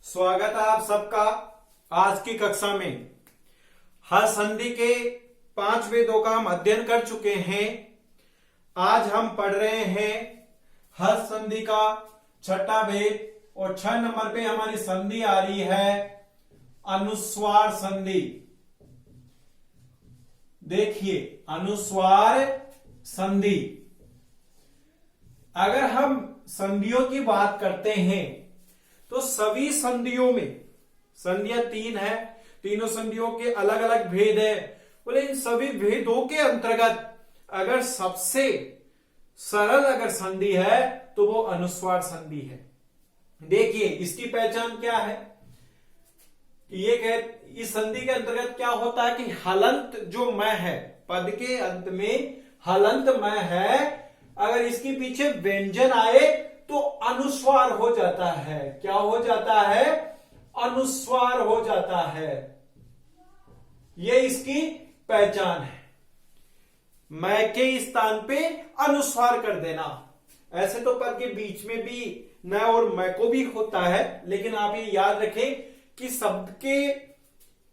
स्वागत है आप सबका आज की कक्षा में। हर संधि के 5 भेदों का हम अध्ययन कर चुके हैं। आज हम पढ़ रहे हैं हर संधि का छठा भेद और 6 नंबर पे हमारी संधि आ रही है अनुस्वार संधि। देखिए अनुस्वार संधि, अगर हम संधियों की बात करते हैं तो सभी संधियों में, संधियां 3 है, तीनों संधियों के अलग अलग भेद है। बोले इन सभी भेदों के अंतर्गत अगर सबसे सरल अगर संधि है तो वो अनुस्वार संधि है। देखिए इसकी पहचान क्या है। इस संधि के अंतर्गत क्या होता है कि हलंत जो मैं है, पद के अंत में हलंत मैं है, अगर इसके पीछे व्यंजन आए तो अनुस्वार हो जाता है। क्या हो जाता है? अनुस्वार हो जाता है। ये इसकी पहचान है। मैं के स्थान पे अनुस्वार कर देना। ऐसे तो पद के बीच में भी न और मैं को भी होता है, लेकिन आप ये याद रखें कि शब्द के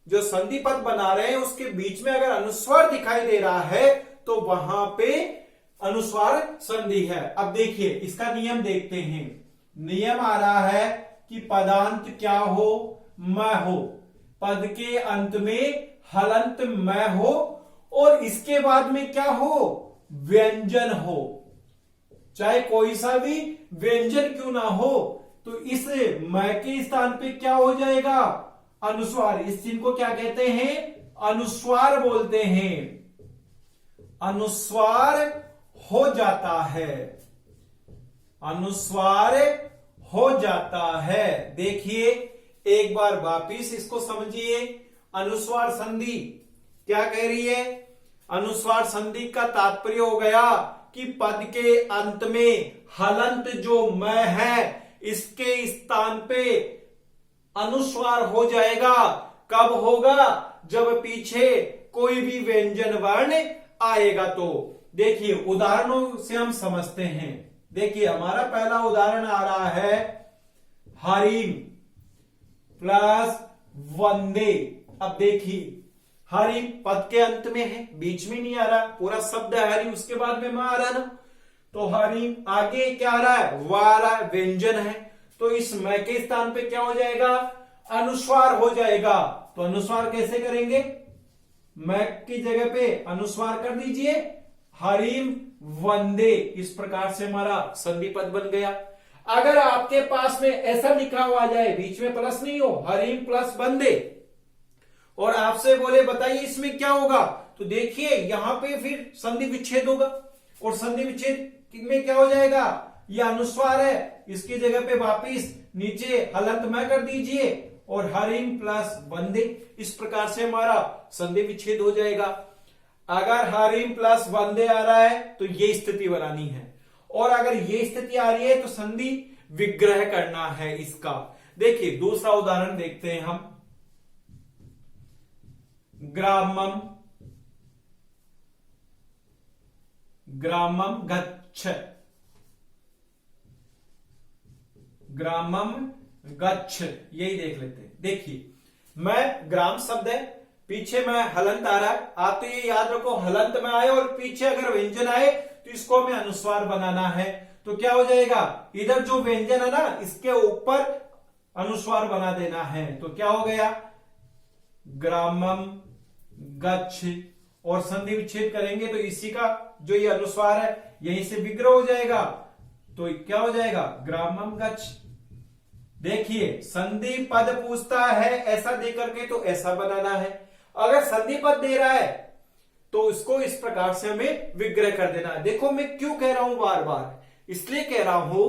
जो संधि पद बना रहे हैं उसके बीच में अगर अनुस्वार दिखाई दे रहा है तो वहां पे अनुस्वार संधि है। अब देखिए इसका नियम देखते हैं। नियम आ रहा है कि पदांत क्या हो? मैं हो। पद के अंत में हलंत मैं हो और इसके बाद में क्या हो? व्यंजन हो। चाहे कोई सा भी व्यंजन क्यों ना हो, तो इस मैं के स्थान पे क्या हो जाएगा? अनुस्वार। इस चिन्ह को क्या कहते हैं? अनुस्वार बोलते हैं। अनुस्वार हो जाता है। अनुस्वार हो जाता है। देखिए एक बार वापिस इसको समझिए। अनुस्वार संधि क्या कह रही है? अनुस्वार संधि का तात्पर्य हो गया कि पद के अंत में हलंत जो मैं है इसके स्थान पे अनुस्वार हो जाएगा। कब होगा? जब पीछे कोई भी व्यंजन वर्ण आएगा। तो देखिए उदाहरणों से हम समझते हैं। देखिए हमारा पहला उदाहरण आ रहा है हरिम प्लस वंदे। अब देखिए हरिम पद के अंत में है, बीच में नहीं आ रहा, पूरा शब्द है हरिम, उसके बाद में आ रहा ना। तो हरिम आगे क्या आ रहा है? वा आ रहा है, व्यंजन है। तो इस मैं के स्थान पे क्या हो जाएगा? अनुस्वार हो जाएगा। तो अनुस्वार कैसे करेंगे? मैं की जगह पे अनुस्वार कर दीजिए, हरिम वंदे। इस प्रकार से हमारा संधि पद बन गया। अगर आपके पास में ऐसा लिखा हुआ जाए, बीच में प्लस नहीं हो, हरिम प्लस वंदे, और आपसे बोले बताइए इसमें क्या होगा, तो देखिए यहां पे फिर संधि विच्छेद होगा। और संधि विच्छेद में क्या हो जाएगा? ये अनुस्वार है, इसकी जगह पे वापिस नीचे हलंत मैं कर दीजिए और हरिम प्लस वंदे। इस प्रकार से हमारा संधि विच्छेद हो जाएगा। अगर हरिम प्लस वंदे आ रहा है तो ये स्थिति बनानी है, और अगर ये स्थिति आ रही है तो संधि विग्रह करना है इसका। देखिए दूसरा उदाहरण देखते हैं हम। ग्रामम ग्रामम गच्छ। ग्रामम गच्छ, यही देख लेते हैं। देखिए मैं ग्राम शब्द है, पीछे में हलंत आ रहा है। आप तो ये याद रखो हलंत में आए और पीछे अगर व्यंजन आए तो इसको हमें अनुस्वार बनाना है। तो क्या हो जाएगा? इधर जो व्यंजन है ना इसके ऊपर अनुस्वार बना देना है। तो क्या हो गया? ग्रामम गच्छ, और संधि विच्छेद करेंगे तो इसी का जो ये अनुस्वार है यहीं से विग्रह हो जाएगा। तो क्या हो जाएगा? ग्रामम गच्छ। देखिए संधि पद पूछता है ऐसा दे करके तो ऐसा बनाना है। अगर संधि पद दे रहा है तो इसको इस प्रकार से हमें विग्रह कर देना है। देखो मैं क्यों कह रहा हूं बार बार, इसलिए कह रहा हूं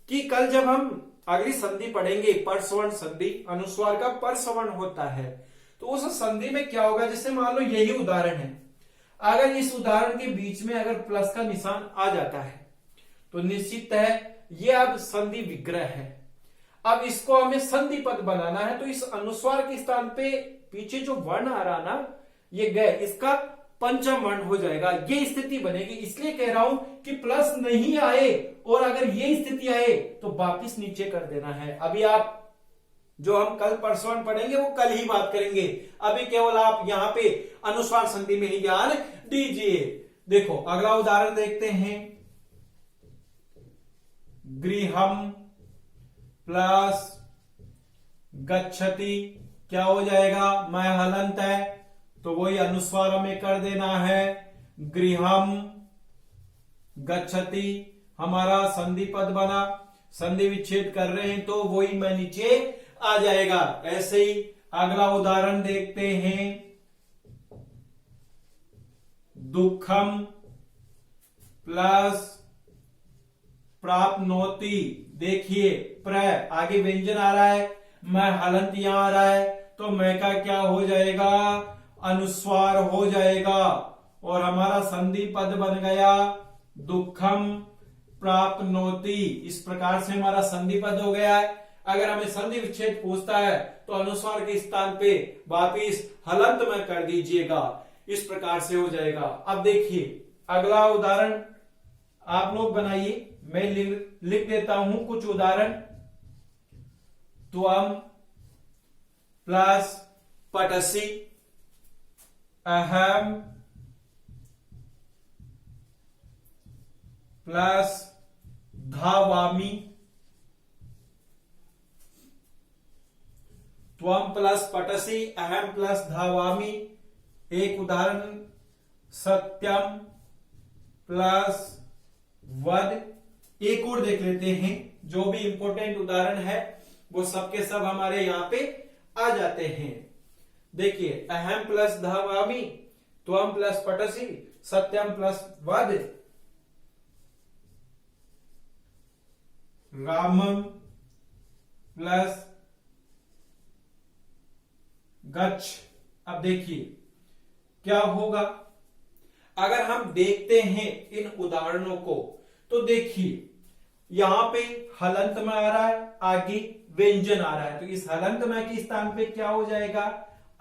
कि कल जब हम अगली संधि पढ़ेंगे परसवर्ण संधि, अनुस्वार का परसवर्ण होता है, तो उस संधि में क्या होगा? जैसे मान लो यही उदाहरण है, अगर इस उदाहरण के बीच में अगर प्लस का निशान आ जाता है तो निश्चित है ये अब संधि विग्रह है। अब इसको हमें संधि पद बनाना है, तो इस अनुस्वार के स्थान पे पीछे जो वर्ण आ रहा ना ये गए, इसका पंचम वर्ण हो जाएगा। ये स्थिति बनेगी। इसलिए कह रहा हूं कि प्लस नहीं आए और अगर ये स्थिति आए तो वापिस नीचे कर देना है। अभी आप जो हम कल परसों पढ़ेंगे वो कल ही बात करेंगे। अभी केवल आप यहां पे अनुस्वार संधि में ही ध्यान दीजिए। देखो अगला उदाहरण देखते हैं। गृहम प्लस गच्छति क्या हो जाएगा, मैं हलंत है तो वही अनुस्वार हमें कर देना है। गृहम गच्छति हमारा संधि पद बना, संधि विच्छेद कर रहे हैं तो वही मैं नीचे आ जाएगा। ऐसे ही अगला उदाहरण देखते हैं। दुखम प्लस प्राप्नोति, देखिए प्र आगे व्यंजन आ रहा है, मैं हलंत यहां आ रहा है तो मैं का क्या हो जाएगा, अनुस्वार हो जाएगा और हमारा संधि पद बन गया दुखम प्राप्नोति। इस प्रकार से हमारा संधि पद हो गया है। अगर हमें संधि विच्छेद पूछता है तो अनुस्वार के स्थान पे वापिस हलंत में कर दीजिएगा, इस प्रकार से हो जाएगा। अब देखिए अगला उदाहरण आप लोग बनाइए, मैं लिख देता हूं कुछ उदाहरण। त्वम प्लस पठसि अहम प्लस धावामि। त्वम प्लस पठसि अहम प्लस धावामि। एक उदाहरण सत्यम प्लस वद। एक और देख लेते हैं, जो भी इंपॉर्टेंट उदाहरण है वो सबके सब हमारे यहां पे आ जाते हैं। देखिए अहम प्लस धावामि, त्वम प्लस पठसि, सत्यम प्लस वद, रामम प्लस गच्छ। अब देखिए क्या होगा अगर हम देखते हैं इन उदाहरणों को, तो देखिए यहां पे हलंत में आ रहा है, आगे व्यंजन आ रहा है, तो इस हलंत में के स्थान पे क्या हो जाएगा,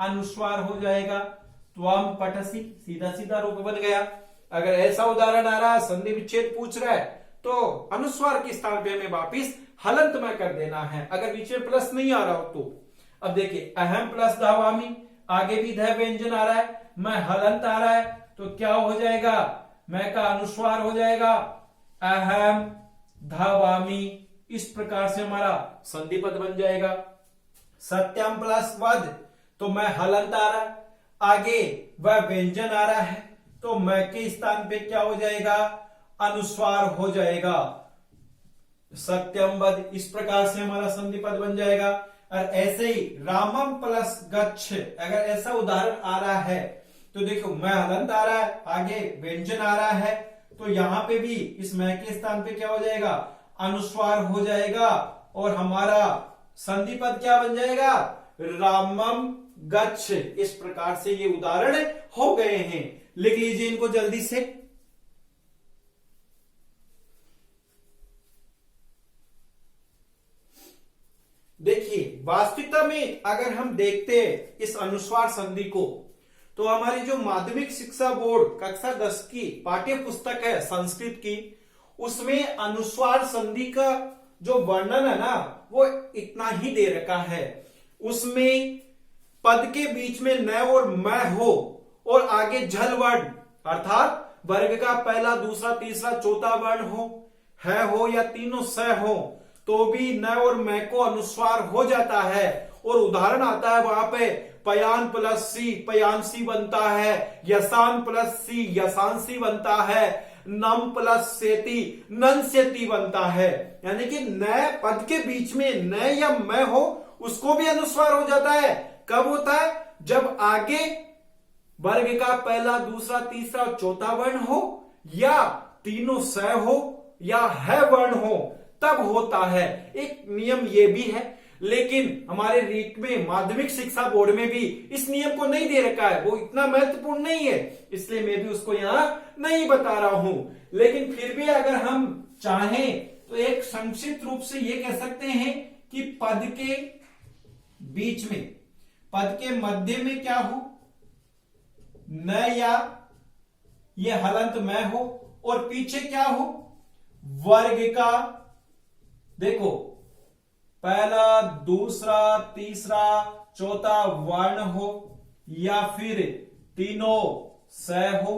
अनुस्वार हो जाएगा। त्वम पठसि सीधा सीधा रूप बन गया। अगर ऐसा उदाहरण आ रहा है, संधि विच्छेद पूछ रहा है, तो अनुस्वार के स्थान पे हमें वापिस हलंत में कर देना है, अगर बीच में प्लस नहीं आ रहा हो तो। अब देखिए अहम प्लस धावामि, आगे भी ध व्यंजन आ रहा है, मैं हलंत आ रहा है तो क्या हो जाएगा, मैं का अनुस्वार हो जाएगा अहम धावामि। इस प्रकार से हमारा संधि पद बन जाएगा। सत्यम प्लस वद, तो मैं हलंत आ रहा है, आगे वह व्यंजन आ रहा है तो मैं के स्थान पे क्या हो जाएगा, अनुस्वार हो जाएगा सत्यम वद। इस प्रकार से हमारा संधि पद बन जाएगा। और ऐसे ही रामम प्लस गच्छ, अगर ऐसा उदाहरण आ रहा है तो देखो मैं हलंत आ रहा है, आगे व्यंजन आ रहा है, तो यहां पे भी इस मैं के स्थान पे क्या हो जाएगा, अनुस्वार हो जाएगा और हमारा संधि पद क्या बन जाएगा, रामम गच्छ। इस प्रकार से ये उदाहरण हो गए हैं। लिख लीजिए इनको जल्दी से। देखिए वास्तविकता में अगर हम देखते हैं इस अनुस्वार संधि को, तो हमारी जो माध्यमिक शिक्षा बोर्ड कक्षा 10 की पाठ्य पुस्तक है संस्कृत की, उसमें अनुस्वार संधि का जो वर्णन है ना वो इतना ही दे रखा है। उसमें पद के बीच में न और मैं हो और आगे झल वर्ण अर्थात वर्ग का पहला दूसरा तीसरा चौथा वर्ण हो, है हो या तीनों स हो, तो भी न और मैं को अनुस्वार हो जाता है। और उदाहरण आता है वहां पे पयान प्लस सी पयांसी बनता है, यसान प्लस सी यसांसी बनता है, नम प्लस सेती नंसेती बनता है। यानी कि न पद के बीच में न या मैं हो उसको भी अनुस्वार हो जाता है। कब होता है, जब आगे वर्ग का पहला दूसरा तीसरा चौथा वर्ण हो या तीनों स हो या है वर्ण हो, तब होता है। एक नियम ये भी है, लेकिन हमारे रीट में माध्यमिक शिक्षा बोर्ड में भी इस नियम को नहीं दे रखा है, वो इतना महत्वपूर्ण नहीं है, इसलिए मैं भी उसको यहां नहीं बता रहा हूं। लेकिन फिर भी अगर हम चाहें तो एक संक्षिप्त रूप से ये कह सकते हैं कि पद के बीच में, पद के मध्य में क्या हो, न या ये हलंत मैं हो और पीछे क्या हो, वर्ग का, देखो पहला, दूसरा, तीसरा, चौथा वर्ण हो या फिर तीनों स हो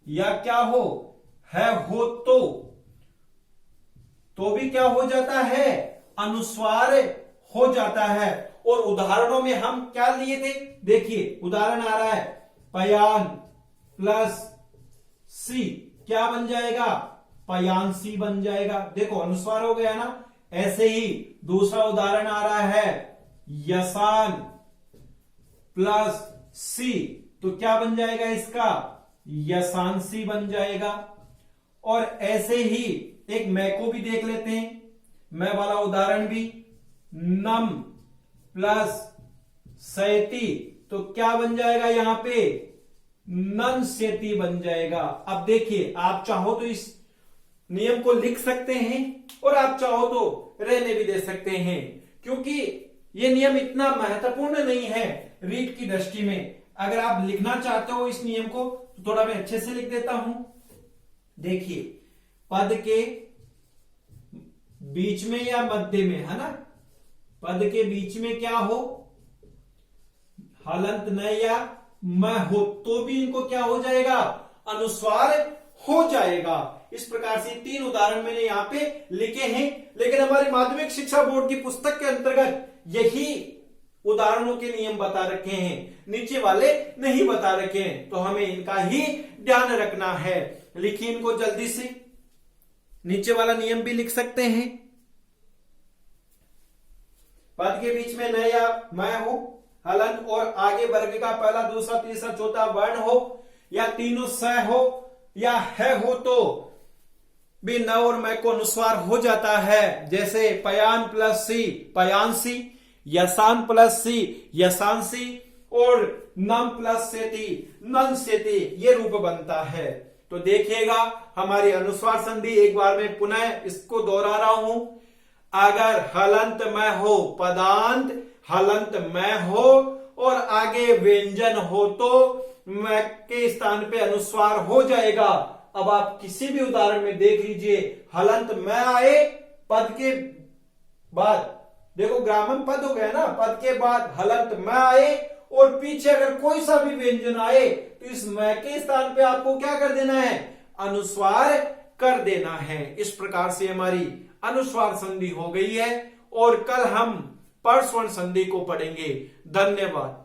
या क्या हो, है हो तो भी क्या हो जाता है, अनुस्वार हो जाता है। और उदाहरणों में हम क्या लिए थे, देखिए उदाहरण आ रहा है, पयान प्लस सी क्या बन जाएगा, पयांसी बन जाएगा। देखो अनुस्वार हो गया ना। ऐसे ही दूसरा उदाहरण आ रहा है, यसान प्लस सी, तो क्या बन जाएगा इसका, यसांसी बन जाएगा। और ऐसे ही एक मैं को भी देख लेते हैं, मैं वाला उदाहरण भी, नम प्लस सैती, तो क्या बन जाएगा यहां पे, नन सेती बन जाएगा। अब देखिए आप चाहो तो इस नियम को लिख सकते हैं और आप चाहो तो रहने भी दे सकते हैं, क्योंकि यह नियम इतना महत्वपूर्ण नहीं है रीड की दृष्टि में। अगर आप लिखना चाहते हो इस नियम को तो थोड़ा मैं अच्छे से लिख देता हूं। देखिए पद के बीच में या मध्य में, है ना, पद के बीच में क्या हो, हलंत न या म हो, तो भी इनको क्या हो जाएगा, अनुस्वार हो जाएगा। इस प्रकार से 3 उदाहरण मैंने यहां पे लिखे हैं, लेकिन हमारे माध्यमिक शिक्षा बोर्ड की पुस्तक के अंतर्गत यही उदाहरणों के नियम बता रखे हैं, नीचे वाले नहीं बता रखे हैं, तो हमें इनका ही ध्यान रखना है। लिखिए इनको जल्दी से, नीचे वाला नियम भी लिख सकते हैं। पद के बीच में न या मैं हो, हलंत और आगे वर्ग का पहला, दूसरा, तीसरा, चौथा वर्ण हो या तीनों स हो या है हो, तो भी न और मैं को अनुस्वार हो जाता है। जैसे पयान प्लस सी पयांसी, यसान प्लस सी यसांसी और नम प्लस सेती नन सेती, ये रूप बनता है। तो देखिएगा हमारी अनुस्वार संधि, एक बार मैं पुनः इसको दोहरा रहा हूं। अगर हलंत मैं हो, पदांत हलंत मैं हो और आगे व्यंजन हो तो मैं के स्थान पे अनुस्वार हो जाएगा। अब आप किसी भी उदाहरण में देख लीजिए, हलंत मैं आए, पद के बाद, देखो ग्रामन पद हो गया ना, पद के बाद हलंत मैं आए और पीछे अगर कोई सा भी व्यंजन आए तो इस मैं के स्थान पे आपको क्या कर देना है, अनुस्वार कर देना है। इस प्रकार से हमारी अनुस्वार संधि हो गई है और कल हम परस्वर संधि को पढ़ेंगे। धन्यवाद।